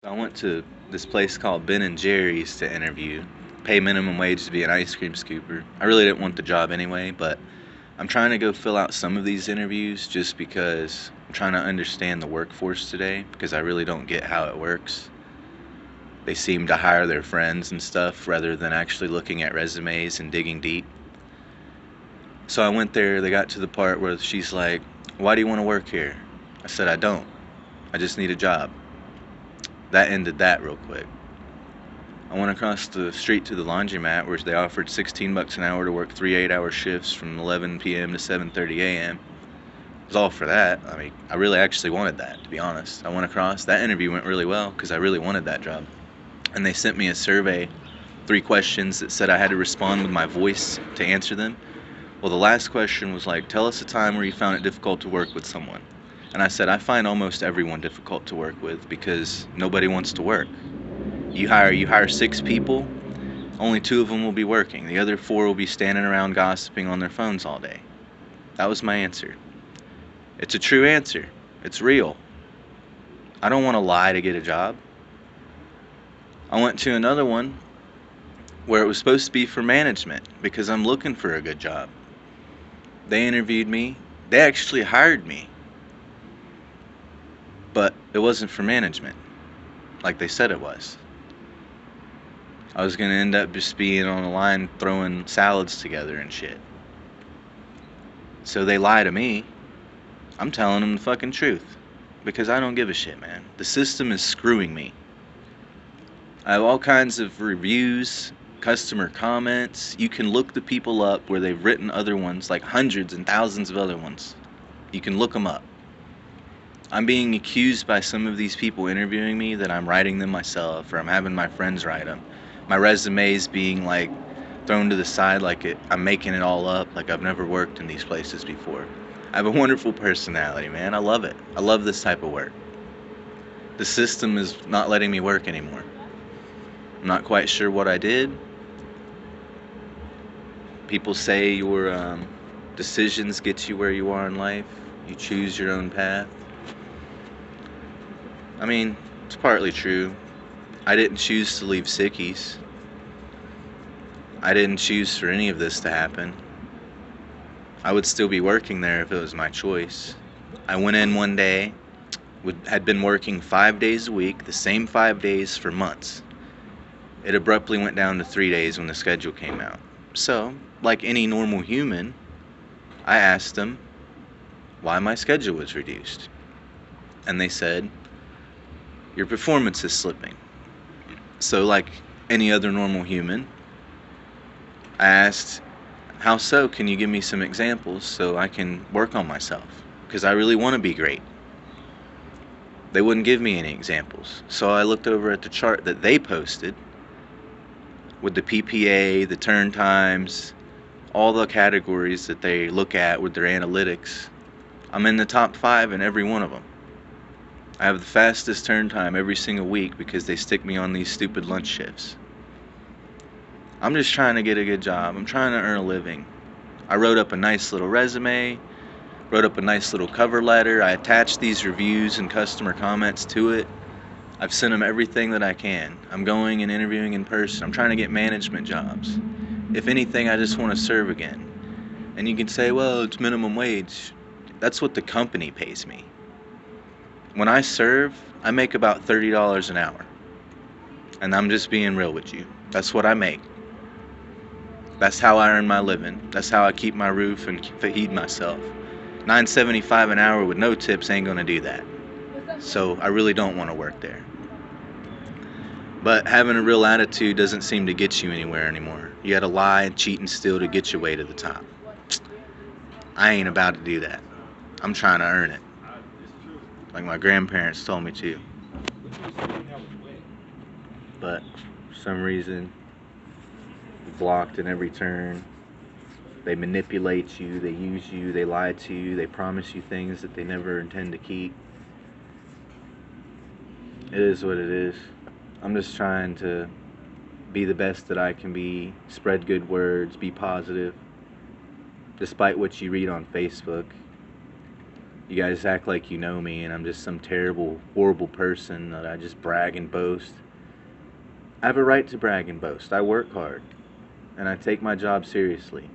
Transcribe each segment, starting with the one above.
I went to this place called Ben and Jerry's to interview. Pay minimum wage to be an ice cream scooper. I really didn't want the job anyway, but I'm trying to go fill out some of these interviews just because I'm trying to understand the workforce today because I really don't get how it works. They seem to hire their friends and stuff rather than actually looking at resumes and digging deep. So I went there, they got to the part where she's like, "Why do you want to work here?" I said, "I don't. I just need a job." That ended that real quick. I went across the street to the laundromat where they offered 16 bucks an hour to work 3 8-hour shifts from 11 p.m. to 7:30 a.m. It was all for that. I mean, I really actually wanted that, to be honest. I went across. That interview went really well because I really wanted that job. And they sent me a survey, 3 questions that said I had to respond with my voice to answer them. Well, the last question was like, "Tell us a time where you found it difficult to work with someone." And I said, "I find almost everyone difficult to work with because nobody wants to work. You hire 6 people, only 2 of them will be working. The other 4 will be standing around gossiping on their phones all day." That was my answer. It's a true answer. It's real. I don't want to lie to get a job. I went to another one where it was supposed to be for management because I'm looking for a good job. They interviewed me. They actually hired me, but it wasn't for management like they said it was. I was going to end up just being on the line throwing salads together and shit. So they lie to me. I'm telling them the fucking truth because I don't give a shit, man. The system is screwing me. I have all kinds of reviews, customer comments. You can look the people up where they've written other ones, like hundreds and thousands of other ones. You can look them up. I'm being accused by some of these people interviewing me that I'm writing them myself or I'm having my friends write them. My resume is being like thrown to the side like I'm making it all up, like I've never worked in these places before. I have a wonderful personality, man. I love it. I love this type of work. The system is not letting me work anymore. I'm not quite sure what I did. People say your decisions get you where you are in life. You choose your own path. I mean, it's partly true. I didn't choose to leave Sickies. I didn't choose for any of this to happen. I would still be working there if it was my choice. I went in one day, had been working 5 days a week, the same 5 days for months. It abruptly went down to 3 days when the schedule came out. So, like any normal human, I asked them why my schedule was reduced. And they said, "Your performance is slipping." So, like any other normal human, I asked, "How so? Can you give me some examples so I can work on myself? Because I really want to be great." They wouldn't give me any examples. So I looked over at the chart that they posted with the PPA, the turn times, all the categories that they look at with their analytics. I'm in the top 5 in every one of them. I have the fastest turn time every single week because they stick me on these stupid lunch shifts. I'm just trying to get a good job. I'm trying to earn a living. I wrote up a nice little resume, wrote up a nice little cover letter. I attached these reviews and customer comments to it. I've sent them everything that I can. I'm going and interviewing in person. I'm trying to get management jobs. If anything, I just want to serve again. And you can say, "Well, it's minimum wage." That's what the company pays me. When I serve, I make about $30 an hour. And I'm just being real with you. That's what I make. That's how I earn my living. That's how I keep my roof and feed myself. $9.75 an hour with no tips ain't gonna do that. So I really don't want to work there. But having a real attitude doesn't seem to get you anywhere anymore. You gotta lie and cheat and steal to get your way to the top. I ain't about to do that. I'm trying to earn it. Like my grandparents told me to. But for some reason, blocked in every turn. They manipulate you, they use you, they lie to you, they promise you things that they never intend to keep. It is what it is. I'm just trying to be the best that I can be, spread good words, be positive, despite what you read on Facebook. You guys act like you know me and I'm just some terrible, horrible person that I just brag and boast. I have a right to brag and boast. I work hard and I take my job seriously.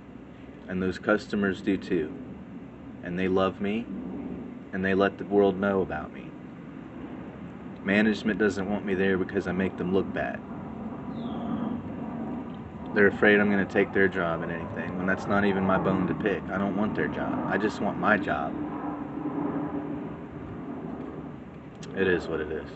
And those customers do too. And they love me and they let the world know about me. Management doesn't want me there because I make them look bad. They're afraid I'm going to take their job and anything, when that's not even my bone to pick. I don't want their job. I just want my job. It is what it is.